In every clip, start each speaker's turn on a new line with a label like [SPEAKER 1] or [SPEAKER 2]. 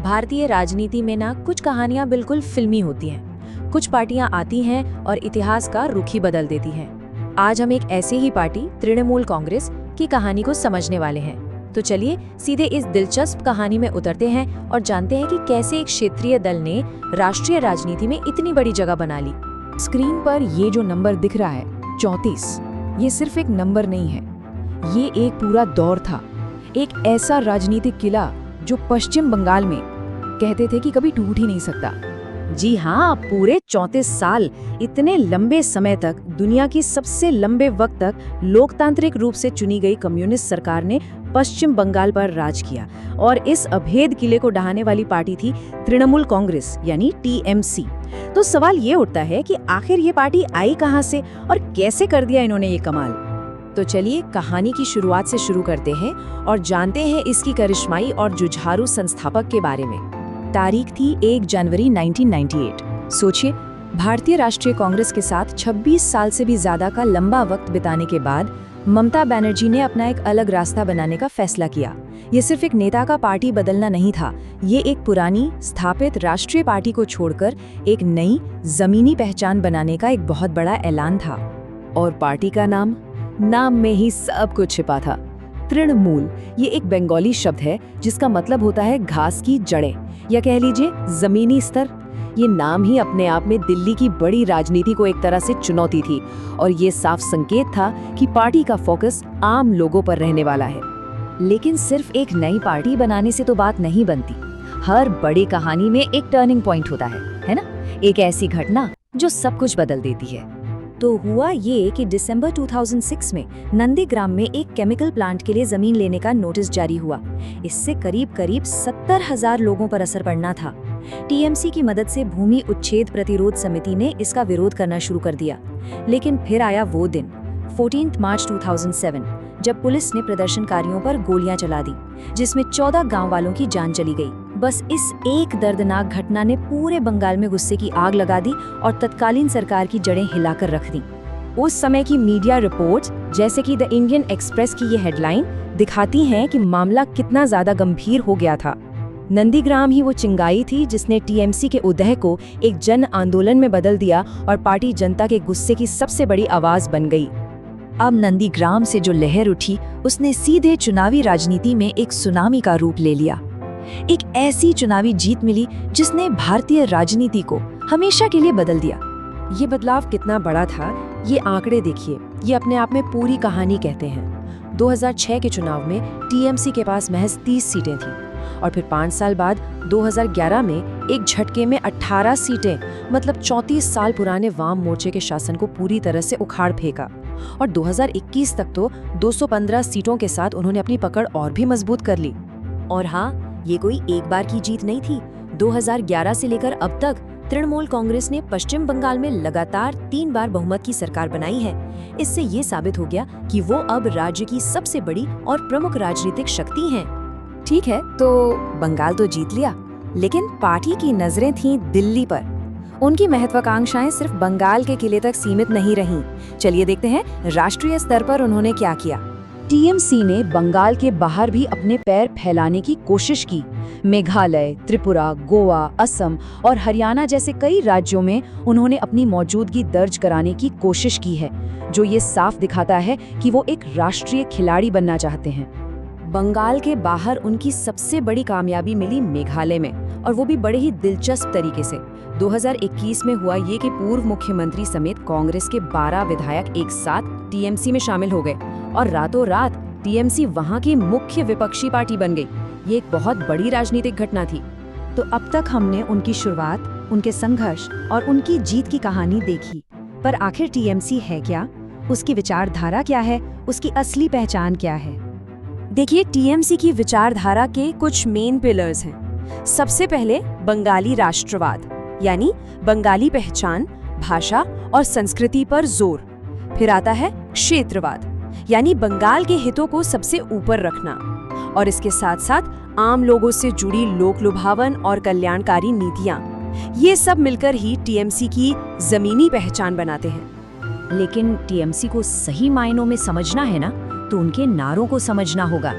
[SPEAKER 1] भारतीय राजनीति में ना कुछ कहानियां बिल्कुल फिल्मी होती हैं। कुछ पार्टियां आती हैं और इतिहास का रुख ही बदल देती हैं। आज हम एक ऐसी ही पार्टी तृणमूल कांग्रेस की कहानी को समझने वाले हैं। तो चलिए सीधे इस दिलचस्प कहानी में उतरते हैं और जानते हैं कि कैसे एक क्षेत्रीय दल ने राष्ट्रीय राजनीति में इतनी बड़ी जगह बना ली।
[SPEAKER 2] स्क्रीन पर ये जो नंबर दिख रहा है 34, ये सिर्फ एक नंबर नहीं है, ये एक पूरा दौर था। एक ऐसा राजनीतिक किला जो पश्चिम बंगाल में कहते थे कि कभी टूट ही नहीं सकता।
[SPEAKER 3] जी हाँ, पूरे 34 साल, इतने लंबे समय तक, दुनिया की सबसे लंबे वक्त तक लोकतांत्रिक रूप से चुनी गई कम्युनिस्ट सरकार ने पश्चिम बंगाल पर राज किया। और इस अभेद किले को ढहाने वाली पार्टी थी तृणमूल कांग्रेस यानी टीएमसी। तो सवाल ये उठता है कि आखिर ये पार्टी आई कहाँ से और कैसे कर दिया इन्होंने ये कमाल।
[SPEAKER 1] तो चलिए कहानी की शुरुआत से शुरू करते हैं और जानते हैं इसकी करिश्माई और जुझारू संस्थापक के बारे में।
[SPEAKER 2] तारीख थी 1 जनवरी 1998। सोचिए, भारतीय राष्ट्रीय कांग्रेस के साथ 26 साल से भी ज्यादा का लंबा वक्त बिताने के बाद ममता बनर्जी ने अपना एक अलग रास्ता बनाने का फैसला किया। ये सिर्फ एक नेता का पार्टी बदलना नहीं था, ये एक पुरानी स्थापित राष्ट्रीय पार्टी को छोड़कर एक नई जमीनी पहचान बनाने का एक बहुत बड़ा ऐलान था।
[SPEAKER 3] और पार्टी का नाम में ही सब कुछ छिपा था। तृणमूल ये एक बंगाली शब्द है जिसका मतलब होता है घास की जड़ें, या कह लीजिए जमीनी स्तर। ये नाम ही अपने आप में दिल्ली की बड़ी राजनीति को एक तरह से चुनौती थी और ये साफ संकेत था कि पार्टी का फोकस आम लोगों पर रहने वाला है।
[SPEAKER 2] लेकिन सिर्फ एक नई पार्टी बनाने से तो बात नहीं बनती। हर बड़ी कहानी में एक टर्निंग पॉइंट होता है ना? एक ऐसी घटना जो सब कुछ बदल देती है। तो हुआ ये कि दिसंबर 2006 में नंदीग्राम में एक केमिकल प्लांट के लिए जमीन लेने का नोटिस जारी हुआ। इससे करीब 70,000 लोगों पर असर पड़ना था। टीएमसी की मदद से भूमि उच्छेद प्रतिरोध समिति ने इसका विरोध करना शुरू कर दिया। लेकिन फिर आया वो दिन 14 मार्च 2007 जब पुलिस ने प्रदर्शनकारियों पर गोलियां चला दी, जिसमें 14 गांव वालों की जान चली गई। बस इस एक दर्दनाक घटना ने पूरे बंगाल में गुस्से की आग लगा दी और तत्कालीन सरकार की जड़ें हिलाकर रख दी।
[SPEAKER 3] उस समय की मीडिया रिपोर्ट्स, जैसे कि द इंडियन एक्सप्रेस की ये हेडलाइन, दिखाती हैं कि मामला कितना ज्यादा गंभीर हो गया था। नंदीग्राम ही वो चिंगारी थी जिसने टीएमसी के उदय को एक जन आंदोलन में बदल दिया और पार्टी जनता के गुस्से की सबसे बड़ी आवाज बन गई।
[SPEAKER 2] अब नंदीग्राम से जो लहर उठी उसने सीधे चुनावी राजनीति में एक सुनामी का रूप ले लिया। एक ऐसी चुनावी जीत मिली जिसने भारतीय राजनीति को हमेशा के लिए बदल दिया।
[SPEAKER 3] ये बदलाव कितना बड़ा था, ये आंकड़े देखिए, ये अपने आप में पूरी कहानी कहते हैं। 2006 के चुनाव में टीएमसी के पास महज 30 सीटें थीं और फिर 5 साल बाद 2011 में एक झटके में 18 सीटें, मतलब 34 साल पुराने वाम मोर्चे के शासन को पूरी तरह से उखाड़ फेंका। और 2021 तक तो 215 सीटों के साथ उन्होंने अपनी पकड़ और भी मजबूत कर ली।
[SPEAKER 1] और हाँ, ये कोई एक बार की जीत नहीं थी। 2011 से लेकर अब तक तृणमूल कांग्रेस ने पश्चिम बंगाल में लगातार 3 बार बहुमत की सरकार बनाई है। इससे ये साबित हो गया कि वो अब राज्य की सबसे बड़ी और प्रमुख राजनीतिक शक्ति हैं।
[SPEAKER 2] ठीक है, तो बंगाल तो जीत लिया, लेकिन पार्टी की नजरें थीं दिल्ली पर। उनकी महत्वाकांक्षाएं सिर्फ बंगाल के किले तक सीमित नहीं रहीं। चलिए देखते हैं राष्ट्रीय स्तर पर उन्होंने क्या किया।
[SPEAKER 3] टीएमसी ने बंगाल के बाहर भी अपने पैर फैलाने की कोशिश की। मेघालय, त्रिपुरा, गोवा, असम और हरियाणा जैसे कई राज्यों में उन्होंने अपनी मौजूदगी दर्ज कराने की कोशिश की है, जो ये साफ दिखाता है कि वो एक राष्ट्रीय खिलाड़ी बनना चाहते हैं। बंगाल के बाहर उनकी सबसे बड़ी कामयाबी मिली मेघालय में, और वो भी बड़े ही दिलचस्प तरीके से। 2021 में हुआ ये कि पूर्व मुख्यमंत्री समेत कांग्रेस के 12 विधायक एक साथ टीएमसी में शामिल हो गए और रातों रात टीएमसी वहां की मुख्य विपक्षी पार्टी बन गई। ये एक बहुत बड़ी राजनीतिक घटना थी।
[SPEAKER 2] तो अब तक हमने उनकी शुरुआत, उनके संघर्ष और उनकी जीत की कहानी देखी, पर आखिर टीएमसी है क्या? उसकी विचारधारा क्या है? उसकी असली पहचान क्या है?
[SPEAKER 3] देखिए, टीएमसी की विचारधारा के कुछ मेन पिलर्स हैं। सबसे पहले बंगाली राष्ट्रवाद, यानी बंगाली पहचान, भाषा और संस्कृति पर जोर। फिर आता है क्षेत्रवाद, यानी बंगाल के हितों को सबसे ऊपर रखना, और इसके साथ साथ आम लोगों से जुड़ी लोक लुभावन और कल्याणकारी नीतियां। ये सब मिलकर ही टीएमसी की जमीनी पहचान बनाते हैं।
[SPEAKER 2] लेकिन टीएमसी को सही मायनों में समझना है ना, तो उनके नारों को समझना होगा।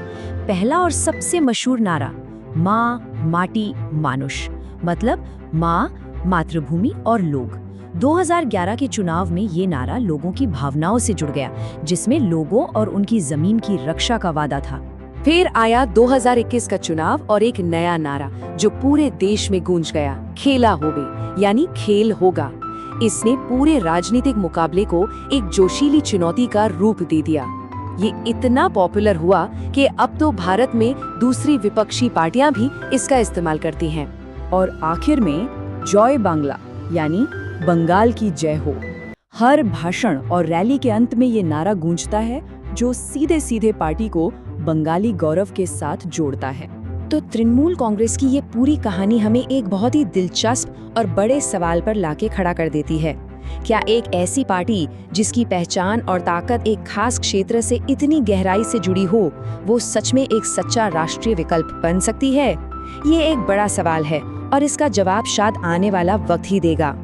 [SPEAKER 2] पहला और सबसे मशहूर नारा, माँ
[SPEAKER 1] माटी मानुष, मतलब माँ, मातृभूमि और लोग। 2011 के चुनाव में ये नारा लोगों की भावनाओं से जुड़ गया, जिसमें लोगों और उनकी जमीन की रक्षा का वादा था।
[SPEAKER 3] फिर आया 2021 का चुनाव और एक नया नारा जो पूरे देश में गूंज गया, खेला होवे, यानी खेल होगा। इसने पूरे राजनीतिक मुकाबले को एक जोशीली चुनौती का रूप दे दिया। ये इतना पॉपुलर हुआ कि अब तो भारत में दूसरी विपक्षी पार्टियां भी इसका इस्तेमाल करती हैं। और आखिर में जय बांग्ला, यानी बंगाल की जय हो। हर भाषण और रैली के अंत में ये नारा गूंजता है, जो सीधे सीधे पार्टी को बंगाली गौरव के साथ जोड़ता है।
[SPEAKER 1] तो तृणमूल कांग्रेस की ये पूरी कहानी हमें एक बहुत ही दिलचस्प और बड़े सवाल पर लाके खड़ा कर देती है। क्या एक ऐसी पार्टी जिसकी पहचान और ताकत एक खास क्षेत्र से इतनी गहराई से जुड़ी हो, वो सच में एक सच्चा राष्ट्रीय विकल्प बन सकती है? ये एक बड़ा सवाल है और इसका जवाब शायद आने वाला वक्त ही देगा।